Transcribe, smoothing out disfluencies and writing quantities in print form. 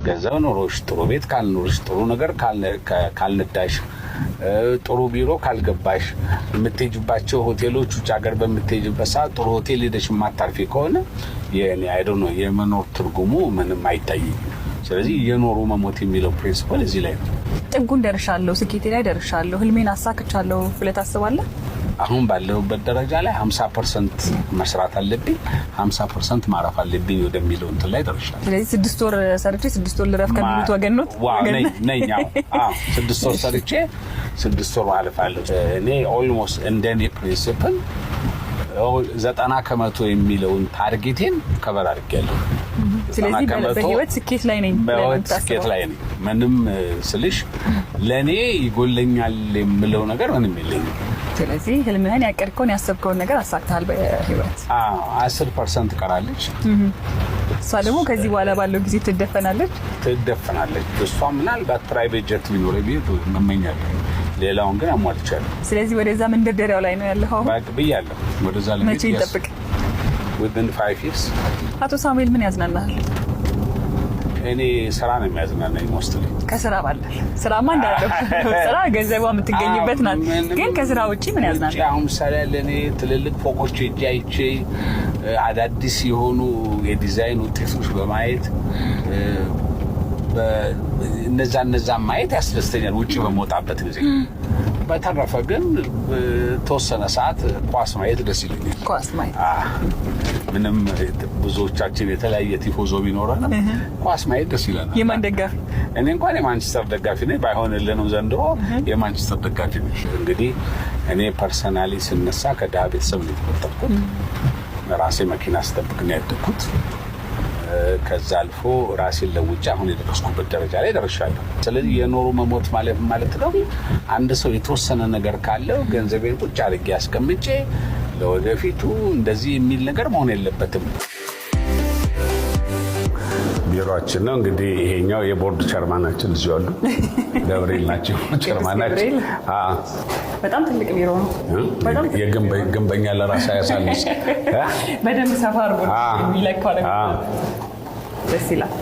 ገንዘብ ኖሮሽ ጥሩ ቤት ካልኖርሽ ጥሩ ነገር ካልነዳሽ ጥሩ ቢሮ ካልገባሽ የምትሄጂባቸው ሆቴሎች ውጭ ሀገር በምትሄጂበት ሰዓት ጥሩ ሆቴል ሄደሽ የማታርፊ ከሆነ የኔ አይዶንት ኖ የመኖር ትርጉሙ ምንም አይታይም። ስለዚህ የኖሩ መሞት የሚለው ፕሪንሲፕል እዚህ ላይ ነው። ጥጉን ደርሻለሁ፣ ስኬቴ ላይ ደርሻለሁ፣ ህልሜን አሳክቻለሁ ብለህ ታስባለህ? አሁን ባለሁበት ደረጃ ላይ 50% መስራት አለብኝ፣ 50% ማረፍ አለብኝ ወደሚለው እንትን ላይ ደርሻለሁ። ስለዚህ 6 ወር ሰርቼ 6 ወር ልረፍ ከሚሉት ወገን ነው። ነኝ 6 ወር ሰርቼ 6 ወር ማለፍ አለብኝ። እኔ ኦልሞስት እንደኔ ፕሪንሲፕል 90% የሚለውን ታርጌቴን ከበር አድርጌያለሁ። ስለዚህ በህይወት ስኬት ላይ ነኝ። ስኬት ላይ ነኝ። ምንም ስልሽ ለኔ ይጎለኛል የምለው ነገር ምንም የለኝም። ስለዚህ ህልምህን ያቀድከውን ያሰብከውን ነገር አሳክተሃል በህይወት። 10% ቀራለች። እሷ ደግሞ ከዚህ በኋላ ባለው ጊዜ ትደፈናለች። እሷ ምናልባት ፕራይቬት ጀት ቢኖረኝ እመኛለሁ። ሌላውን ግን አሟልቻለሁ። ስለዚህ ወደዛ መንደርደሪያው ላይ ነው ያለው አሁን ብያለሁ። ወደዛ ላይ መቼ ይጠብቅ? within 5 years። አቶ ሳሙኤል ምን ያዝናናል? እኔ ስራ ነው የሚያዝናናኝ ሞስትሊ። ከስራ ባለ ስራማ እንዳለው ስራ ገንዘቧ የምትገኝበት ናት። ግን ከስራ ውጪ ምን ያዝናናል? አሁን ምሳሌ ለኔ ትልልቅ ፎቆች አይቼ አዳዲስ የሆኑ የዲዛይን ውጤቶች በማየት እነዛ ማየት ያስደስተኛል ውጪ በመውጣበት ጊዜ። በተረፈ ግን ተወሰነ ሰዓት ኳስ ማየት ደስ ይለኛል። ኳስ ማየት ምንም ብዙዎቻችን የተለያየ ቲፎዞ ቢኖረን ኳስ ማየት ደስ ይለናል። የማን ደጋፊ? እኔ እንኳን የማንቸስተር ደጋፊ ነኝ። ባይሆንልንም ዘንድሮ የማንቸስተር ደጋፊ ነኝ። እንግዲህ እኔ ፐርሰናሊ ስነሳ ከድሃ ቤተሰብ ነው የተፈጠርኩት። ራሴ መኪና ስጠብቅ ነው ያደግኩት። ከዛ አልፎ ራሴን ለውጭ አሁን የደረስኩበት ደረጃ ላይ ደርሻለሁ። ስለዚህ የኖሩ መሞት ማለት ነው አንድ ሰው የተወሰነ ነገር ካለው ገንዘቤን ቁጭ አድርጌ አስቀምጬ ለወደፊቱ እንደዚህ የሚል ነገር መሆን የለበትም። ቢሮአችን ነው እንግዲህ ይሄኛው የቦርድ ቸርማናችን እዚሁ አሉ። ገብርኤል ናቸው ቸርማናችን። በጣም ትልቅ ቢሮ ነው። በጣም የግንበኛ ለራሳ ያሳልስ በደንብ ሰፋ አድርጎ የሚለካው ነገር ደስ ይላል።